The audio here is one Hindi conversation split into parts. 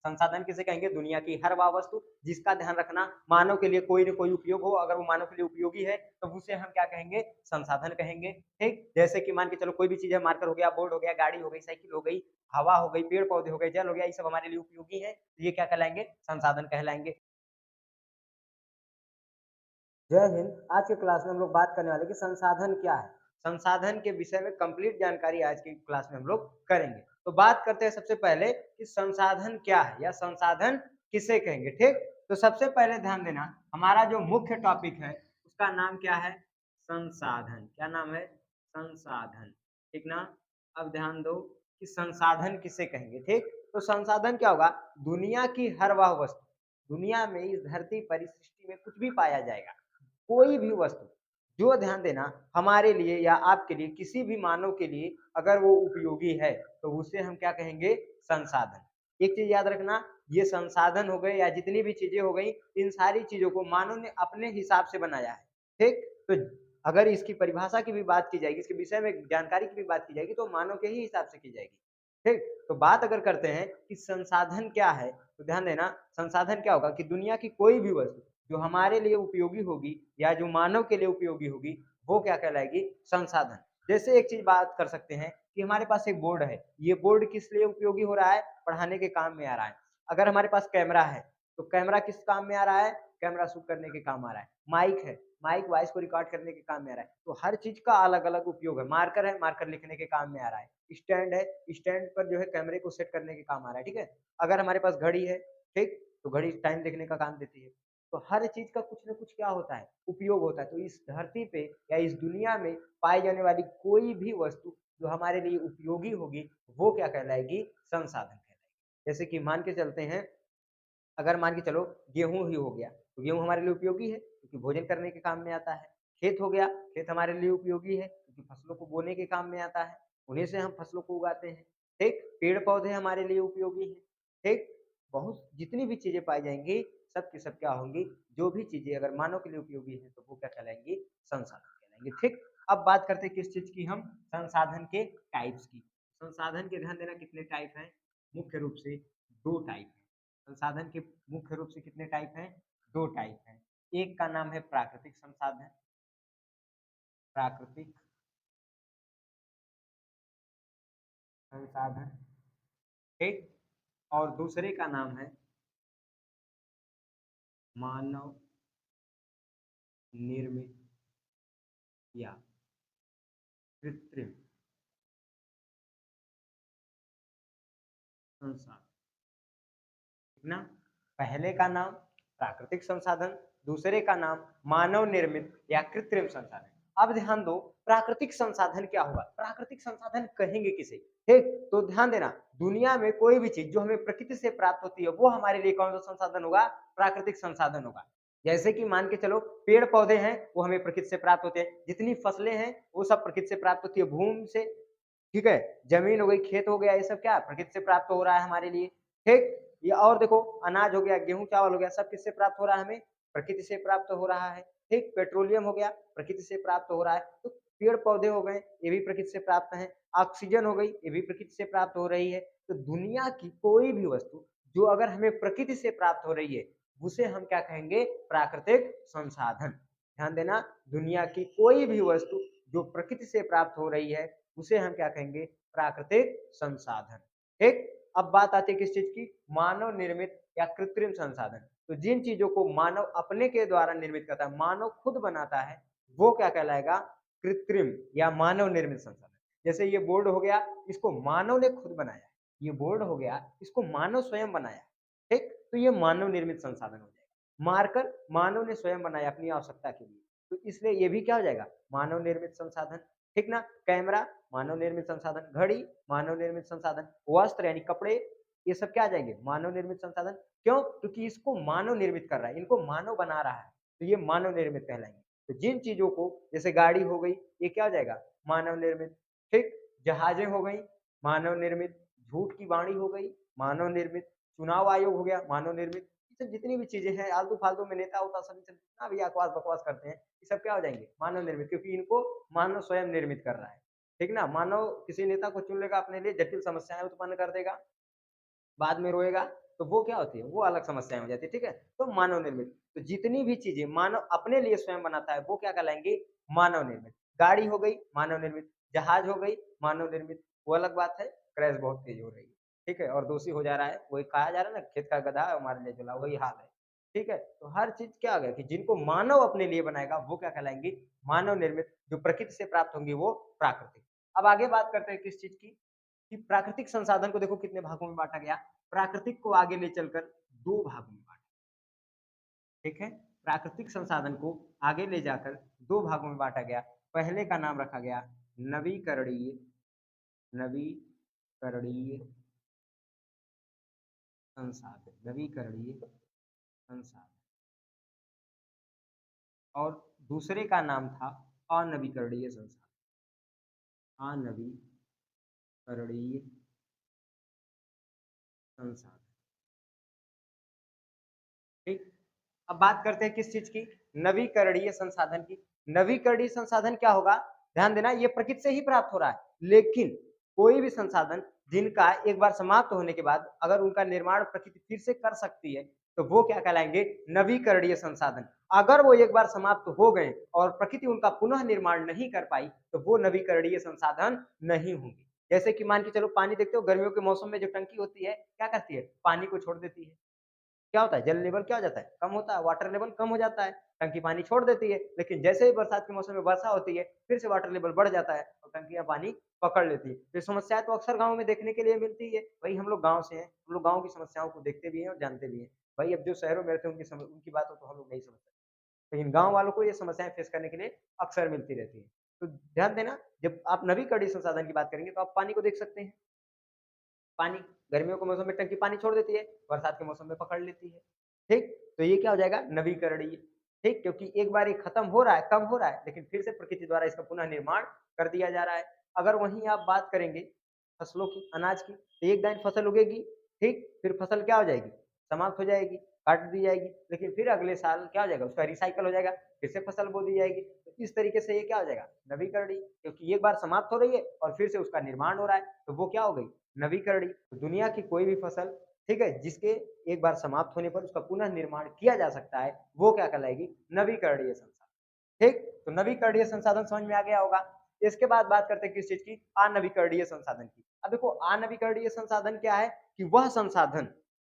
संसाधन किसे कहेंगे? दुनिया की हर वह वस्तु जिसका ध्यान रखना मानव के लिए कोई न कोई उपयोग हो, अगर वो मानव के लिए उपयोगी है तो उसे हम क्या कहेंगे? संसाधन कहेंगे। ठीक? जैसे कि मान के चलो कोई भी चीज़ है, मार्कर हो गया, बोर्ड हो गया, गाड़ी हो गई, साइकिल हो गई, हवा हो गई, पेड़-पौधे हो गए, जल हो गया, ये सब हमारे लिए उपयोगी है, तो ये क्या कहलाएँगे? संसाधन कहलाएँगे। जय हिंद। आज के क्लास में हम लोग बात करने वाले कि संसाधन क्या है? संसाधन के विषय में कंप्लीट जानकारी आज की क्लास में हम लोग करेंगे। तो बात करते हैं सबसे पहले कि संसाधन क्या है या संसाधन किसे कहेंगे, ठीक? तो सबसे पहले ध्यान देना, हमारा जो मुख्य टॉपिक है उसका नाम क्या है? संसाधन। क्या नाम है? संसाधन। ठीक ना? अब ध्यान दो कि संसाधन किसे कहेंगे, ठीक? तो संसाधन क्या होगा? दुनिया की हर वह वस्तु, दुनिया में इस धरती पर, इस सृष्टि में कुछ भी पाया जाएगा, कोई भी वस्तु जो, ध्यान देना, हमारे लिए या आपके लिए, किसी भी मानव के लिए अगर वो उपयोगी है तो उसे हम क्या कहेंगे? संसाधन। एक चीज याद रखना, ये संसाधन हो गए या जितनी भी चीजें हो गई, इन सारी चीजों को मानव ने अपने हिसाब से बनाया है। ठीक? तो अगर इसकी परिभाषा की भी बात की जाएगी, इसके विषय में जानकारी की भी बात की जाएगी तो मानव के ही हिसाब से की जाएगी। ठीक? तो बात अगर करते हैं कि संसाधन क्या है, तो ध्यान देना, संसाधन क्या होगा कि दुनिया की कोई भी वस्तु जो हमारे लिए उपयोगी होगी या जो मानव के लिए उपयोगी होगी, वो क्या कहलाएगी? संसाधन। जैसे एक चीज बात कर सकते हैं कि हमारे पास एक बोर्ड है, ये बोर्ड किस लिए उपयोगी हो रहा है? पढ़ाने के काम में आ रहा है। अगर हमारे पास कैमरा है तो कैमरा किस काम में आ रहा है? कैमरा शूट करने के काम आ रहा है। माइक है, माइक वॉइस को रिकॉर्ड करने के काम में आ रहा है। तो हर चीज का अलग अलग उपयोग है। मार्कर है, मार्कर लिखने के काम में आ रहा है। स्टैंड है, स्टैंड पर जो है कैमरे को सेट करने के काम आ रहा है। ठीक है? अगर हमारे पास घड़ी है, ठीक, तो घड़ी टाइम देखने का काम देती है। तो हर चीज का कुछ न कुछ क्या होता है? उपयोग होता है। तो इस धरती पे या इस दुनिया में पाई जाने वाली कोई भी वस्तु जो हमारे लिए उपयोगी होगी, वो क्या कहलाएगी? संसाधन कहलाएगी। जैसे कि मान के चलते हैं, अगर मान के चलो गेहूँ ही हो गया, तो गेहूँ हमारे लिए उपयोगी है क्योंकि भोजन करने के काम में आता है। खेत हो गया, खेत हमारे लिए उपयोगी है क्योंकि फसलों को बोने के काम में आता है। उन्हीं से हम फसलों को उगाते हैं। ठीक? पेड़-पौधे हमारे लिए उपयोगी हैं। ठीक? बहुत जितनी भी चीज़ें पाई जाएँगी, सब की सब क्या होंगी? जो भी चीज़ें अगर मानव के लिए उपयोगी हैं, तो वो क्या कहलाएँगी? संसाधन कहलाएँगी। ठीक? अब बात करते हैं किस चीज़ की हम? संसाधन के टाइप्स की। संसाधन के ध्यान देना कितने टाइप हैं? मुख्य रूप से 2 टाइप हैं। संसाधन के मुख्य रूप से कितने टाइप हैं? 2 टाइप हैं। एक का नाम है प्राकृतिक संसाधन, प्राकृतिक संसाधन, ठीक? और दूसरे का नाम है मानव निर्मित या कृत्रिम संसाधन। ठीक ना? पहले का नाम प्राकृतिक संसाधन, दूसरे का नाम मानव निर्मित या कृत्रिम संसाधन। अब ध्यान दो, प्राकृतिक संसाधन क्या होगा? प्राकृतिक संसाधन कहेंगे किसे? ठीक? तो ध्यान देना, दुनिया में कोई भी चीज जो हमें प्रकृति से प्राप्त होती है, वो हमारे लिए कौन सा संसाधन होगा? प्राकृतिक संसाधन होगा। जैसे कि मान के चलो पेड़ पौधे हैं, वो हमें प्रकृति से प्राप्त होते हैं। जितनी फसलें हैं वो सब प्रकृति से प्राप्त होती है, भूमि से। ठीक है? जमीन हो गई, खेत हो गया, ये सब क्या प्रकृति से प्राप्त हो रहा है हमारे लिए। ठीक? ये और देखो, अनाज हो गया, गेहूँ चावल हो गया, सब किससे प्राप्त हो रहा है हमें? प्रकृति से प्राप्त हो रहा है। ठीक? पेट्रोलियम हो गया, प्रकृति से प्राप्त हो रहा है। तो पेड़ पौधे हो गए, ये भी प्रकृति से प्राप्त हैं। ऑक्सीजन हो गई, ये भी प्रकृति से प्राप्त हो रही है। तो दुनिया की कोई भी वस्तु जो अगर हमें प्रकृति से प्राप्त हो रही है, उसे हम क्या कहेंगे? प्राकृतिक संसाधन। ध्यान देना, दुनिया की कोई भी वस्तु जो प्रकृति से प्राप्त हो रही है, उसे हम क्या कहेंगे? प्राकृतिक संसाधन। ठीक? अब बात आती है किस चीज की? मानव निर्मित या कृत्रिम संसाधन। तो जिन चीजों को मानव अपने के द्वारा निर्मित करता है, मानव खुद बनाता है, वो क्या कहलाएगा? कृत्रिम या मानव निर्मित संसाधन। जैसे ये बोर्ड हो गया, इसको मानव ने खुद बनाया है। ये बोर्ड हो गया, इसको मानव स्वयं बनाया है। ठीक? तो ये मानव निर्मित संसाधन हो जाएगा। मार्कर मानव ने स्वयं बनाया अपनी आवश्यकता के लिए, तो इसलिए ये भी क्या हो जाएगा? मानव निर्मित संसाधन। ठीक ना? कैमरा मानव निर्मित संसाधन, घड़ी मानव निर्मित संसाधन, वस्त्र यानी कपड़े, ये सब क्या आ जाएंगे? मानव निर्मित संसाधन। क्यों? क्योंकि इसको मानव निर्मित कर रहा है, इनको मानव बना रहा है, तो ये मानव निर्मित कहलाएंगे। तो जिन चीजों को, जैसे गाड़ी हो गई, ये क्या हो जाएगा? मानव निर्मित। ठीक? जहाजें हो गई, मानव निर्मित। झूठ की वाणी हो गई, मानव निर्मित। चुनाव आयोग हो गया, मानव निर्मित। ये सब जितनी भी चीजें हैं, आलतू फालतू में नेता उता सब जितना भी अकवास बकवास करते हैं, ये सब क्या हो जाएंगे? मानव निर्मित, क्योंकि इनको मानव स्वयं निर्मित कर रहा है। ठीक ना? मानव किसी नेता को चुन लेगा अपने लिए, जटिल समस्याएं उत्पन्न कर देगा, बाद में रोएगा, तो वो क्या होती है, वो अलग समस्याएँ हो जाती है, ठीक है? तो मानव निर्मित, तो जितनी भी चीज़ें मानव अपने लिए स्वयं बनाता है, वो क्या कहलाएँगी? मानव निर्मित। गाड़ी हो गई, मानव निर्मित, जहाज हो गई, मानव निर्मित, वो अलग बात है, क्रैश बहुत तेज़ हो रही है, ठीक है? और दोषी हो जा रहा है, वही कहा जा रहा है ना, खेत का गधा हमारे लिए चला, वही हाल है, ठीक है? तो हर चीज़ क्या आ गया कि जिनको मानव अपने लिए बनाएगा, वो क्या कहलाएँगी? मानव निर्मित, जो प्रकृति से प्राप्त होंगी, वो प्राकृतिक। अब आगे बात करते हैं किस चीज़ की? कि प्राकृतिक संसाधन को देखो कितने भागों में बाँटा गया। प्राकृतिक को आगे ले चलकर 2 भागों में बाँटा, ठीक है? प्राकृतिक संसाधन को आगे ले जाकर 2 भागों में बाँटा गया। पहले का नाम रखा गया नवीकरणीय नवीकरणीय नवीकरणीय संसाधन और दूसरे का नाम था अनवीकरणीय संसाधन, अनवीकरणीय संसाधन, ठीक? अब बात करते हैं किस चीज़ की? नवीकरणीय संसाधन की। नवीकरणीय संसाधन क्या होगा? ध्यान देना, ये प्रकृति से ही प्राप्त हो रहा है, लेकिन कोई भी संसाधन जिनका एक बार समाप्त होने के बाद अगर उनका निर्माण प्रकृति फिर से कर सकती है, तो वो क्या कहलाएँगे? नवीकरणीय संसाधन। अगर वो एक बार समाप्त हो गए और प्रकृति उनका पुनः निर्माण नहीं कर पाई, तो वो नवीकरणीय संसाधन नहीं होंगे। जैसे कि मान के चलो, पानी देखते हो गर्मियों के मौसम में जो टंकी होती है, क्या करती है? पानी को छोड़ देती है। क्या होता है, जल लेवल क्या हो जाता है, कम होता है, वाटर लेवल कम हो जाता है, टंकी पानी छोड़ देती है, लेकिन जैसे ही बरसात के मौसम में वर्षा होती है, फिर से वाटर लेवल बढ़ जाता है और टंकियाँ पानी पकड़ लेती है। ये समस्याएँ तो अक्सर गाँव में देखने के लिए मिलती है। भाई हम लोग गाँव से हैं, हम लोग गाँव की समस्याओं को देखते भी हैं और जानते भी हैं। भाई अब जो शहरों में रहते हैं उनकी बातों तो हम लोग नहीं समझ सकते, लेकिन गाँव वालों को ये समस्याएँ फेस करने के लिए अक्सर मिलती रहती है। तो ध्यान देना, जब आप नवीकरणीय संसाधन की बात करेंगे तो आप पानी को देख सकते हैं। पानी गर्मियों के मौसम में टंकी पानी छोड़ देती है, बरसात के मौसम में पकड़ लेती है, ठीक? तो ये क्या हो जाएगा? नवीकरणीय, ठीक? क्योंकि एक बार ये खत्म हो रहा है, कम हो रहा है, लेकिन फिर से प्रकृति द्वारा इसका पुनः निर्माण कर दिया जा रहा है। अगर वहीं आप बात करेंगे फसलों की, अनाज की, तो एक दान फसल उगेगी, ठीक? फिर फसल क्या हो जाएगी? समाप्त हो जाएगी, काट दी जाएगी, लेकिन फिर अगले साल क्या हो जाएगा? उसका रिसाइकल हो जाएगा, फिर से फसल बो दी जाएगी। तो इस तरीके से ये क्या हो जाएगा? नवीकरणीय, क्योंकि एक बार समाप्त हो रही है और फिर से उसका निर्माण हो रहा है, तो वो क्या हो गई? नवीकरणीय। तो दुनिया की कोई भी फसल, ठीक है, जिसके एक बार समाप्त होने पर उसका पुनः निर्माण किया जा सकता है, वो क्या कहलाएगी? नवीकरणीय संसाधन, ठीक? तो नवीकरणीय संसाधन समझ में आ गया होगा। इसके बाद बात करते हैं किस चीज़ की? अनवीकरणीय संसाधन की। अब देखो, अनवीकरणीय संसाधन क्या है? कि वह संसाधन,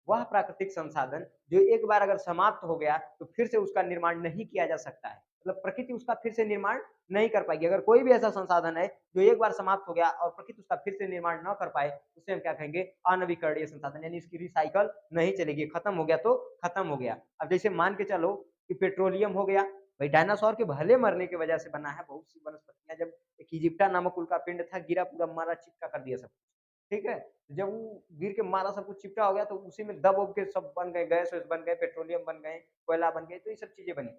वह प्राकृतिक संसाधन जो एक बार अगर समाप्त हो गया, तो फिर से उसका निर्माण नहीं किया जा सकता है। मतलब प्रकृति उसका फिर से निर्माण नहीं कर पाएगी। अगर कोई भी ऐसा संसाधन है जो एक बार समाप्त हो गया और प्रकृति उसका फिर से निर्माण न कर पाए, उसे हम क्या कहेंगे? अनवीकरणीय संसाधन, यानी इसकी रिसाइकल नहीं चलेगी, खत्म हो गया तो खत्म हो गया। अब जैसे मान के चलो कि पेट्रोलियम हो गया, भाई डायनासोर के भले मरने की वजह से बना है, बहुत सी वनस्पतियाँ, जब एक इजिप्टा नामक उल्का पिंड था, गिरा, पूरा मारा चिपटा कर दिया सब कुछ, ठीक है? जब वो गिर के मारा, सब कुछ चिपटा हो गया, तो उसी में दब-उब के सब बन गए, गैस-वैस बन गए, पेट्रोलियम बन गए, कोयला बन गए, तो ये सब चीज़ें बनी।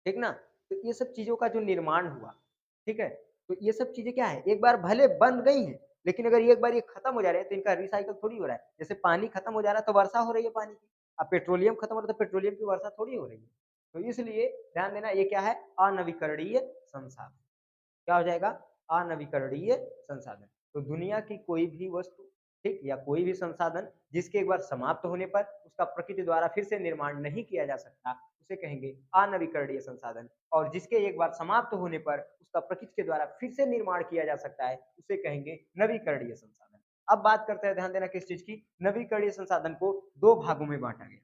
ठीक ना? तो ये सब चीज़ों का जो निर्माण हुआ, ठीक है? तो ये सब चीज़ें क्या है, एक बार भले बन गई हैं, लेकिन अगर एक बार ये खत्म हो जा रहे हैं, तो इनका रिसाइकल थोड़ी हो रहा है। जैसे पानी खत्म हो जा रहा है, तो वर्षा हो रही है पानी की। अब पेट्रोलियम खत्म हो रहा है, तो पेट्रोलियम की वर्षा थोड़ी हो रही है। तो इसलिए ध्यान देना, ये क्या है? अनवीकरणीय संसाधन। क्या हो जाएगा? अनवीकरणीय संसाधन। तो दुनिया की कोई भी वस्तु, ठीक, या कोई भी संसाधन जिसके एक बार समाप्त होने पर उसका प्रकृति द्वारा फिर से निर्माण नहीं किया जा सकता, उसे कहेंगे अनवीकरणीय संसाधन। और जिसके एक बार समाप्त होने पर उसका प्रकृति के द्वारा फिर से निर्माण किया जा सकता है, उसे कहेंगे नवीकरणीय संसाधन। अब बात करते हैं, ध्यान देना, किस चीज की? नवीकरणीय संसाधन को 2 भागों में बाँटा गया।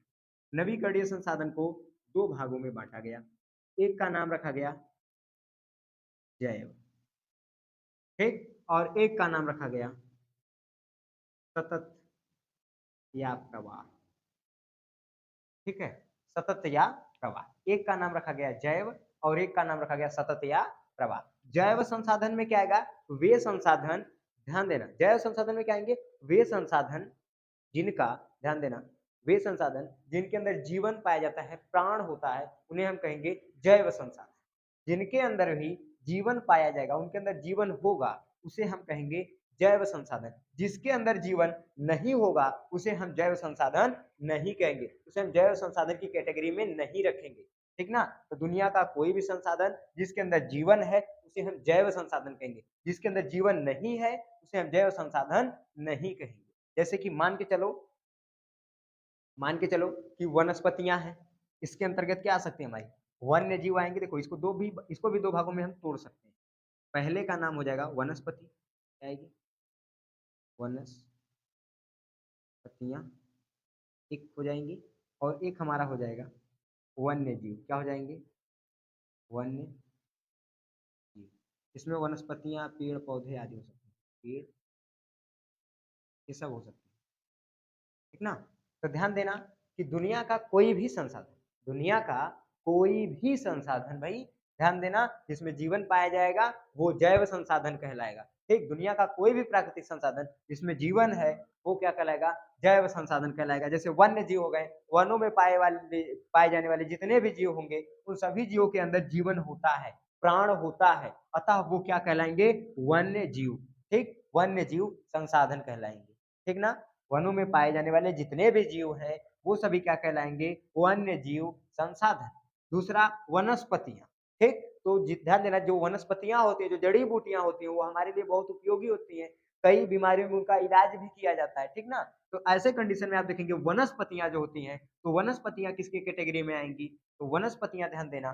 नवीकरणीय संसाधन को 2 भागों में बाँटा गया। एक का नाम रखा गया जैव, ठीक? और एक का नाम रखा गया सतत या प्रवाह, ठीक है? सतत या प्रवाह। एक का नाम रखा गया जैव और एक का नाम रखा गया सतत या प्रवाह। जैव संसाधन में क्या आएगा? वे संसाधन, ध्यान देना, जैव संसाधन में क्या आएंगे? वे संसाधन जिनका, ध्यान देना, वे संसाधन जिनके अंदर जीवन पाया जाता है, प्राण होता है, उन्हें हम कहेंगे जैव संसाधन। जिनके अंदर भी जीवन पाया जाएगा, उनके अंदर जीवन होगा, उसे हम कहेंगे जैव संसाधन। जिसके अंदर जीवन नहीं होगा, उसे हम जैव संसाधन नहीं कहेंगे, उसे हम जैव संसाधन की कैटेगरी में नहीं रखेंगे, ठीक ना? तो दुनिया का कोई भी संसाधन जिसके अंदर जीवन है, उसे हम जैव संसाधन कहेंगे। जिसके अंदर जीवन नहीं है, उसे हम जैव संसाधन नहीं कहेंगे। जैसे कि मान के चलो मान के चलो कि वनस्पतियाँ हैं, इसके अंतर्गत क्या आ सकती है हमारी? वन्य जीव आएँगे। देखो इसको भी 2 भागों में हम तोड़ सकते हैं। पहले का नाम हो जाएगा वनस्पति, क्या आएगी? वनस्पतियाँ एक हो जाएँगी और एक हमारा हो जाएगा वन्य जीव। क्या हो जाएँगे? वन्य जीव। इसमें वनस्पतियाँ, पेड़-पौधे आदि हो सकते हैं। पेड़, ये सब हो सकते हैं। ठीक ना? तो ध्यान देना कि दुनिया का कोई भी संसाधन भाई ध्यान देना जिसमें जीवन पाया जाएगा वो जैव संसाधन कहलाएगा। ठीक? दुनिया का कोई भी प्राकृतिक संसाधन जिसमें जीवन है वो क्या कहलाएगा? जैव संसाधन कहलाएगा। जैसे वन्य जीव हो गए, वनों में पाए जाने वाले जितने भी जीव होंगे उन सभी जीवों के अंदर जीवन होता है, प्राण होता है। अतः वो क्या कहलाएँगे? वन्य जीव। ठीक? वन्य जीव संसाधन कहलाएँगे। ठीक ना? वनों में पाए जाने वाले जितने भी जीव हैं, वो सभी क्या कहलाएँगे? वन्य जीव संसाधन। दूसरा वनस्पतियाँ, ठीक? तो ध्यान देना जो वनस्पतियाँ होती हैं, जो जड़ी-बूटियाँ होती हैं, वो हमारे लिए बहुत उपयोगी होती हैं। कई बीमारियों में उनका इलाज भी किया जाता है, ठीक ना? तो ऐसे कंडीशन में आप देखेंगे वनस्पतियाँ जो होती हैं, तो वनस्पतियाँ किसकी कैटेगरी में आएँगी? तो वनस्पतियाँ ध्यान देना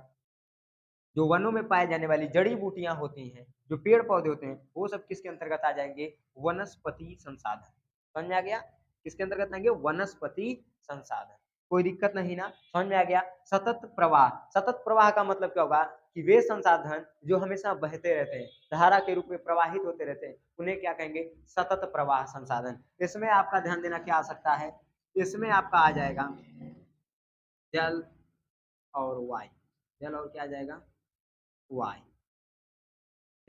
जो वनों में पाए जाने वाली जड़ी-बूटियाँ होती हैं, जो पेड़-पौधे होते हैं, वो सब किसके अंतर्गत आ जाएँगे? वनस्पति संसाधन। समझ में आ गया? किसके अंतर्गत आएँगे? वनस्पति संसाधन। कोई दिक्कत नहीं ना? समझ में आ गया? सतत प्रवाह। सतत प्रवाह का मतलब क्या होगा? कि वे संसाधन जो हमेशा बहते रहते हैं, धारा के रूप में प्रवाहित होते रहते हैं, उन्हें क्या कहेंगे? सतत प्रवाह संसाधन। इसमें आपका ध्यान देना क्या आ सकता है? इसमें आपका आ जाएगा जल और वायु। जल और क्या आ जाएगा? वायु।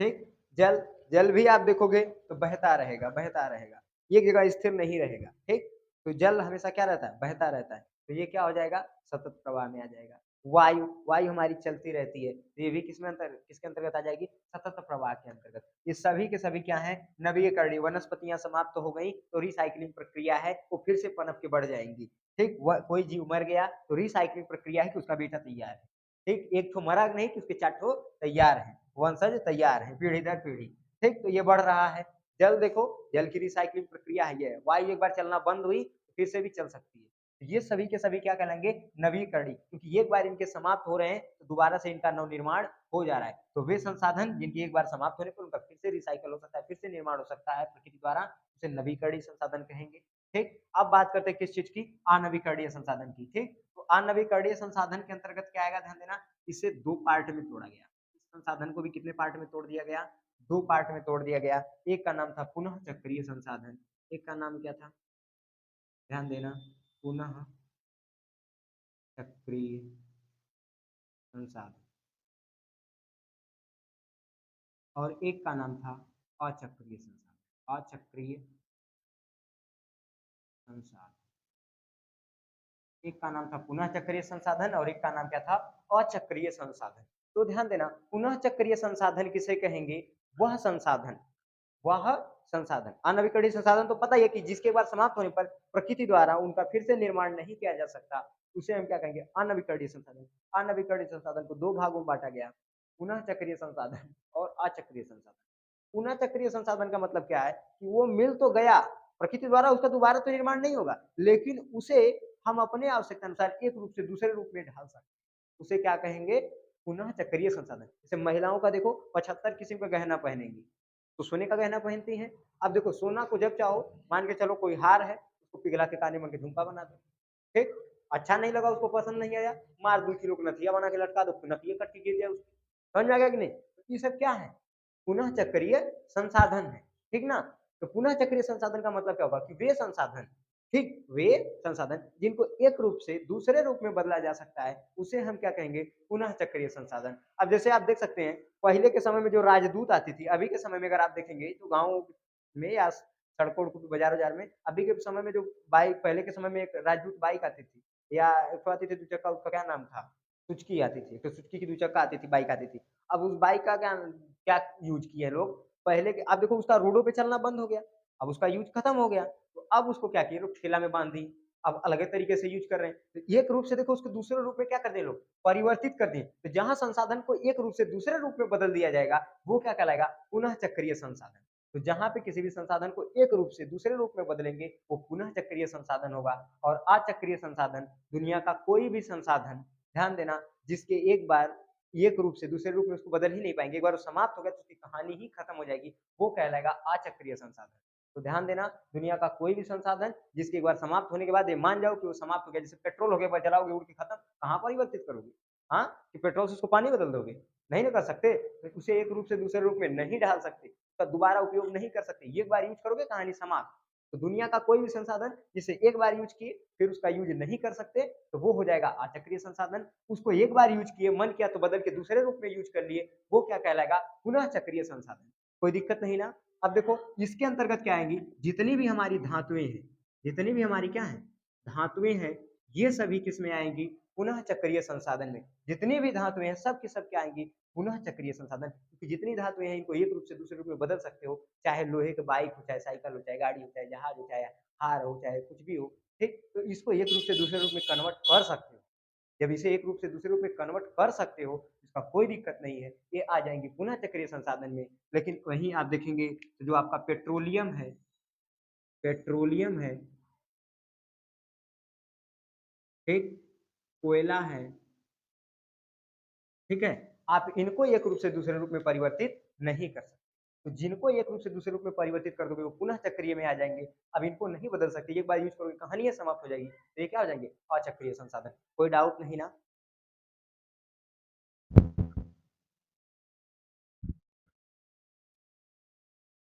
ठीक? जल जल भी आप देखोगे तो बहता रहेगा, बहता रहेगा। एक जगह स्थिर नहीं रहेगा, ठीक? तो जल हमेशा क्या रहता है? बहता रहता है। तो ये क्या हो जाएगा? सतत प्रवाह में आ जाएगा। वायु, वायु हमारी चलती रहती है, तो ये भी किसके अंतर्गत आ जाएगी? सतत प्रवाह के अंतर्गत। ये सभी के सभी क्या हैं? नवीकरणीय। वनस्पतियाँ समाप्त हो गई तो रिसाइक्लिंग प्रक्रिया है, वो फिर से पनप के बढ़ जाएँगी। ठीक? कोई जीव मर गया तो रिसाइक्लिंग प्रक्रिया है कि उसका बेटा तैयार है। ठीक? एक ठो मरा नहीं कि उसके 4 ठो तैयार हैं। वंशज तैयार हैं, पीढ़ी दर पीढ़ी। ठीक? तो ये बढ़ रहा है। जल देखो, जल की रिसाइक्लिंग प्रक्रिया है ये। वायु एक बार चलना बंद हुई, तो फिर से भी चल सकती है। तो ये सभी के सभी क्या कहलाएँगे? नवीकरणीय क्योंकि एक बार इनके समाप्त हो रहे हैं, तो दोबारा से इनका नवनिर्माण हो जा रहा है। तो वे संसाधन जिनकी एक बार समाप्त होने पर उनका फिर से रिसाइकल हो सकता है, फिर से निर्माण हो सकता है प्रकृति द्वारा, उसे नवीकरणीय संसाधन कहेंगे। ठीक? अब बात करते हैं किस चीज़ की? अनवीकरणीय संसाधन की। ठीक? तो अनवीकरणीय संसाधन के अंतर्गत क्या आएगा ध्यान देना, इसे 2 पार्ट में तोड़ा गया। इस संसाधन को भी कितने पार्ट में तोड़ दिया गया? 2 पार्ट में तोड़ दिया गया। एक का नाम था पुनः चक्रीय संसाधन, एक का नाम क्या था? ध्यान देना, पुनः चक्रीय संसाधन और एक का नाम था अचक्रीय संसाधन, अचक्रीय संसाधन। एक का नाम था पुनः चक्रीय संसाधन और एक का नाम क्या था? अचक्रीय संसाधन। तो ध्यान देना, पुनः चक्रीय संसाधन किसे कहेंगे? वह संसाधन वह संसाधन अनवीकरणीय संसाधन तो पता ही है कि जिसके एक बार समाप्त होने पर प्रकृति द्वारा उनका फिर से निर्माण नहीं किया जा सकता, उसे हम क्या कहेंगे? अनवीकरणीय संसाधन। अनवीकरणीय संसाधन को 2 भागों में बाँटा गया, पुनः चक्रीय संसाधन और अचक्रीय संसाधन। पुनः चक्रीय संसाधन का मतलब क्या है कि वो मिल तो गया, प्रकृति द्वारा उसका दोबारा तो निर्माण नहीं होगा, लेकिन उसे हम अपने आवश्यकता अनुसार एक रूप से दूसरे रूप में ढाल सकते हैं। उसे क्या कहेंगे? पुनः चक्रीय संसाधन। जैसे महिलाओं का देखो 75 किस्म का गहना पहनेंगी, तो सोने का गहना पहनती हैं। अब देखो सोना को जब चाहो मान के चलो कोई हार है, उसको पिघला के काने में के झुमका बना दो, ठीक? अच्छा नहीं लगा, उसको पसंद नहीं आया, मार 2 किलो का नथिया बना के लटका दो, फिर नथिया कट के गिर जाए उसकी। समझ में आ गया कि नहीं? तो ये सब क्या है? पुनः चक्रीय संसाधन है, ठीक ना? तो पुनः चक्रीय संसाधन का मतलब क्या होगा कि वे संसाधन, ठीक? वे संसाधन जिनको एक रूप से दूसरे रूप में बदला जा सकता है, उसे हम क्या कहेंगे? पुनः चक्रीय संसाधन। अब जैसे आप देख सकते हैं, पहले के समय में जो राजदूत आती थी, अभी के समय में अगर आप देखेंगे तो गाँव में या सड़कों-वड़कों पे, बाज़ार-वज़ार में, अभी के समय में जो बाइक पहले के समय में एक राजदूत बाइक आती थी या एक ठो आती थी 2 चक्का, उसका क्या नाम था? सुजुकी आती थी, तो सुजुकी की 2 चक्का आती थी, बाइक आती थी। अब उस बाइक का क्या क्या यूज़ किए लोग, पहले के अब देखो उसका रोडों पे चलना बंद हो गया, अब उसका यूज़ खत्म हो गया, तो अब उसको क्या किए लोग ठेला में बाँध दी, अब अलग ही तरीके से यूज़ कर रहे हैं। तो एक रूप से देखो उसको दूसरे रूप में क्या कर दिए लोग, परिवर्तित कर दिए। तो जहाँ संसाधन को एक रूप से दूसरे रूप में बदल दिया जाएगा, वो क्या कहलाएगा? पुनः चक्रीय संसाधन। तो जहाँ पे किसी भी संसाधन को एक रूप से दूसरे रूप में बदलेंगे वो पुनः चक्रीय संसाधन होगा। और अचक्रीय संसाधन दुनिया का कोई भी संसाधन, ध्यान देना, जिसके एक बार एक रूप से दूसरे रूप में उसको बदल ही नहीं पाएंगे, एक बार वो समाप्त हो गया तो उसकी कहानी ही खत्म हो जाएगी, वो कहलाएगा अचक्रीय संसाधन। तो ध्यान देना, दुनिया का कोई भी संसाधन जिसके एक बार समाप्त होने के बाद ये मान जाओ कि वो समाप्त हो गया, जैसे पेट्रोल हो गया, जलाओगे उड़ के खत्म, कहाँ परिवर्तित करोगे? हाँ, कि पेट्रोल से उसको पानी बदल दोगे? नहीं ना कर सकते। तो उसे एक रूप से दूसरे रूप में नहीं ढाल सकते, उसका दोबारा उपयोग नहीं कर सकते, एक बार यूज करोगे कहानी समाप्त। तो दुनिया का कोई भी संसाधन जिसे एक बार यूज किए फिर उसका यूज नहीं कर सकते, तो वो हो जाएगा अचक्रीय संसाधन। उसको एक बार यूज किए, मन किया तो बदल के दूसरे रूप में यूज कर लिए, वो क्या कहलाएगा? पुनः चक्रीय संसाधन। कोई दिक्कत नहीं ना? अब देखो इसके अंतर्गत क्या आएंगी, जितनी भी हमारी धातुएं हैं, जितनी भी हमारी क्या है धातुएं हैं, ये सभी किसमें आएंगी? पुनः चक्रीय संसाधन में। जितनी भी धातुएं हैं सब की सब क्या आएंगी? पुनः चक्रीय संसाधन। क्योंकि जितनी धातुएं हैं इनको एक रूप से दूसरे रूप में बदल सकते हो, चाहे लोहे के बाइक हो, चाहे साइकिल हो, चाहे गाड़ी हो, चाहे जहाज हो, चाहे हार हो, चाहे कुछ भी हो, ठीक, तो इसको एक रूप से दूसरे रूप में कन्वर्ट कर सकते हो। जब इसे एक रूप से दूसरे रूप में कन्वर्ट कर सकते हो, इसका कोई दिक्कत नहीं है, ये आ जाएंगी पुनः चक्रीय संसाधन में। लेकिन वहीं आप देखेंगे तो जो आपका पेट्रोलियम है, पेट्रोलियम है, ठीक, कोयला है, ठीक है, आप इनको एक रूप से दूसरे रूप में परिवर्तित नहीं कर सकते। तो जिनको एक रूप से दूसरे रूप में परिवर्तित कर दोगे वो पुनः चक्रीय में आ जाएंगे। अब इनको नहीं बदल सकते, एक बार यूज करोगे कहानी समाप्त हो जाएगी, तो ये क्या हो जाएंगे? अचक्रीय संसाधन। कोई डाउट नहीं ना?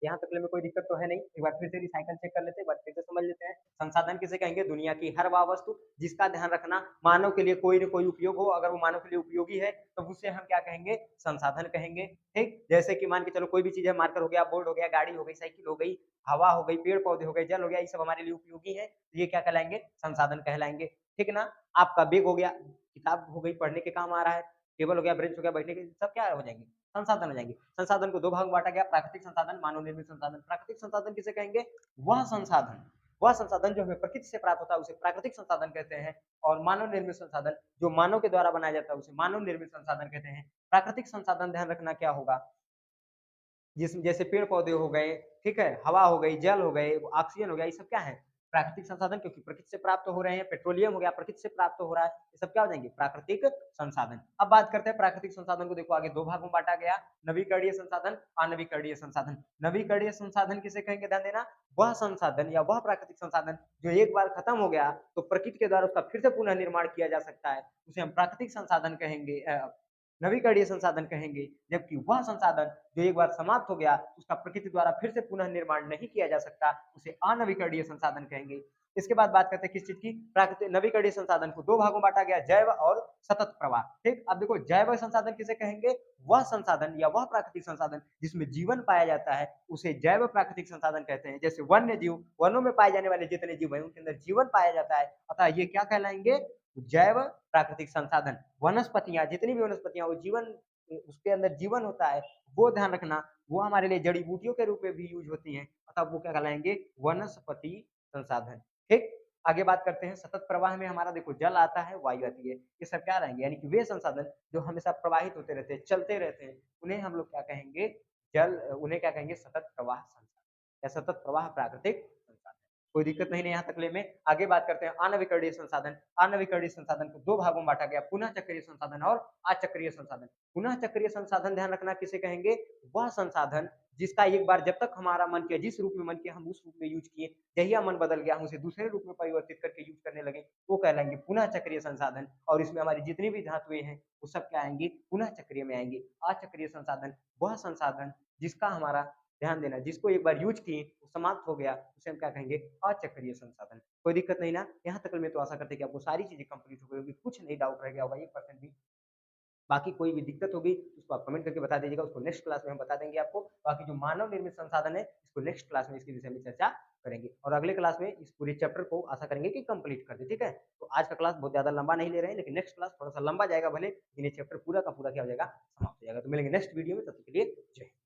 यहाँ तक में कोई दिक्कत तो है नहीं। एक बार फिर से रिसाइकल चेक कर लेते हैं, एक बार फिर से समझ लेते हैं। संसाधन किसे कहेंगे? दुनिया की हर वह वस्तु जिसका, ध्यान रखना, मानव के लिए कोई न कोई उपयोग हो। अगर वो मानव के लिए उपयोगी है तो उसे हम क्या कहेंगे? संसाधन कहेंगे। ठीक, जैसे कि मान के चलो कोई भी चीज है, मार्कर हो गया, बोर्ड हो गया, गाड़ी हो गई, साइकिल हो गई, हवा हो गई, पेड़ पौधे हो गए, जल हो गया, ये सब हमारे लिए उपयोगी है, ये क्या कहलाएंगे? संसाधन कहलाएंगे। ठीक ना? आपका बैग हो गया, किताब हो गई, पढ़ने के काम आ रहा है, टेबल हो गया, बेंच हो गया, बैठने के, सब क्या हो जाएंगे? संसाधन हो जाएंगे। संसाधन को दो भाग में बांटा गया, प्राकृतिक संसाधन, मानव निर्मित संसाधन। प्राकृतिक संसाधन किसे कहेंगे? वह संसाधन, वह संसाधन जो हमें प्रकृति से प्राप्त होता है उसे प्राकृतिक संसाधन कहते हैं। और मानव निर्मित संसाधन जो मानव के द्वारा बनाया जाता है उसे मानव निर्मित संसाधन कहते हैं। प्राकृतिक संसाधन, ध्यान रखना, क्या होगा? जिस जैसे पेड़ पौधे हो गए, ठीक है, हवा हो गई, जल हो गए, ऑक्सीजन हो गया, ये सब क्या है? प्राकृतिक संसाधन, क्योंकि प्रकृति से प्राप्त हो रहे हैं। पेट्रोलियम हो गया, प्रकृति से प्राप्त हो रहा है, ये सब क्या हो जाएंगे? प्राकृतिक संसाधन। अब बात करते हैं प्राकृतिक संसाधन को, देखो आगे दो भागों में बांटा गया, नवीकरणीय संसाधन, अनवीकरणीय संसाधन। नवीकरणीय संसाधन किसे कहेंगे? ध्यान देना, वह संसाधन या वह प्राकृतिक संसाधन जो एक बार खत्म हो गया तो प्रकृति के द्वारा उसका फिर से पुनः निर्माण किया जा सकता है, उसे हम प्राकृतिक संसाधन कहेंगे, नवीकरणीय संसाधन कहेंगे। जबकि वह संसाधन जो एक बार समाप्त हो गया, उसका प्रकृति द्वारा फिर से पुनः निर्माण नहीं किया जा सकता, उसे अनवीकरणीय संसाधन कहेंगे। इसके बाद बात करते हैं किस चीज की? प्राकृतिक नवीकरणीय संसाधन को दो भागों में बांटा गया, जैव और सतत प्रवाह। ठीक, अब देखो जैव संसाधन किसे कहेंगे? वह संसाधन या वह प्राकृतिक संसाधन जिसमें जीवन पाया जाता है उसे जैव प्राकृतिक संसाधन कहते हैं। जैसे वन्य जीव, वनों में पाए जाने वाले जितने जीव हैं उनके अंदर जीवन पाया जाता है, अतः ये क्या कहलाएंगे? जैव प्राकृतिक संसाधन। वनस्पतियां, जितनी भी वनस्पतियां, वो जीवन, उसके अंदर जीवन होता है, वो ध्यान रखना, वो हमारे लिए जड़ी बूटियों के रूप में भी यूज होती हैं, अतः वो क्या कहलाएंगे? वनस्पति संसाधन। ठीक, आगे बात करते हैं सतत प्रवाह में। हमारा देखो जल आता है, वायु आती है, ये सब क्या रहेंगे? यानी कि वे संसाधन जो हमेशा प्रवाहित होते रहते हैं, चलते रहते हैं, उन्हें हम लोग क्या कहेंगे? जल, उन्हें क्या कहेंगे? सतत प्रवाह संसाधन या सतत प्रवाह प्राकृतिक संसाधन। कोई दिक्कत नहीं है यहाँ तक ले में। आगे बात करते हैं अनविकरणीय संसाधन। अनविकरणीय संसाधन को दो भागों में बांटा गया, पुनः चक्रीय संसाधन और अचक्रीय संसाधन। पुनः चक्रीय संसाधन, ध्यान रखना, किसे कहेंगे? वह संसाधन जिसका एक बार जब तक हमारा मन किया, जिस रूप में मन किया हम उस रूप में यूज किए, जहिया मन बदल गया हम उसे दूसरे रूप में परिवर्तित करके यूज करने लगे, वो कहलाएंगे पुनः चक्रीय संसाधन। और इसमें हमारी जितनी भी धातुएं हैं वो सब क्या आएंगी? पुनः चक्रीय में आएंगी। अचक्रीय संसाधन वह संसाधन जिसका हमारा, ध्यान देना, जिसको एक बार यूज किए वो समाप्त हो गया, उसे हम क्या कहेंगे? अचक्रीय संसाधन। कोई दिक्कत नहीं ना? यहाँ तक मैं तो आशा करते हैं कि आपको सारी चीजें कंप्लीट हो गई होगी, कुछ नहीं डाउट रह गया होगा 1% भी। बाकी कोई भी दिक्कत होगी उसको आप कमेंट करके बता दीजिएगा, उसको नेक्स्ट क्लास में हम बता देंगे आपको। बाकी जो मानव निर्मित संसाधन है इसको नेक्स्ट क्लास में इसके विषय में चर्चा करेंगे, और अगले क्लास में इस पूरे चैप्टर को आशा करेंगे कि कंप्लीट कर दे। ठीक है, तो आज का क्लास बहुत ज्यादा लंबा नहीं ले रहे हैं, लेकिन नेक्स्ट क्लास थोड़ा सा लंबा जाएगा भले, लेकिन ये चैप्टर पूरा का पूरा क्या हो जाएगा? समाप्त हो जाएगा। तो मिलेंगे नेक्स्ट वीडियो में, तब तक के लिए जय हिंद।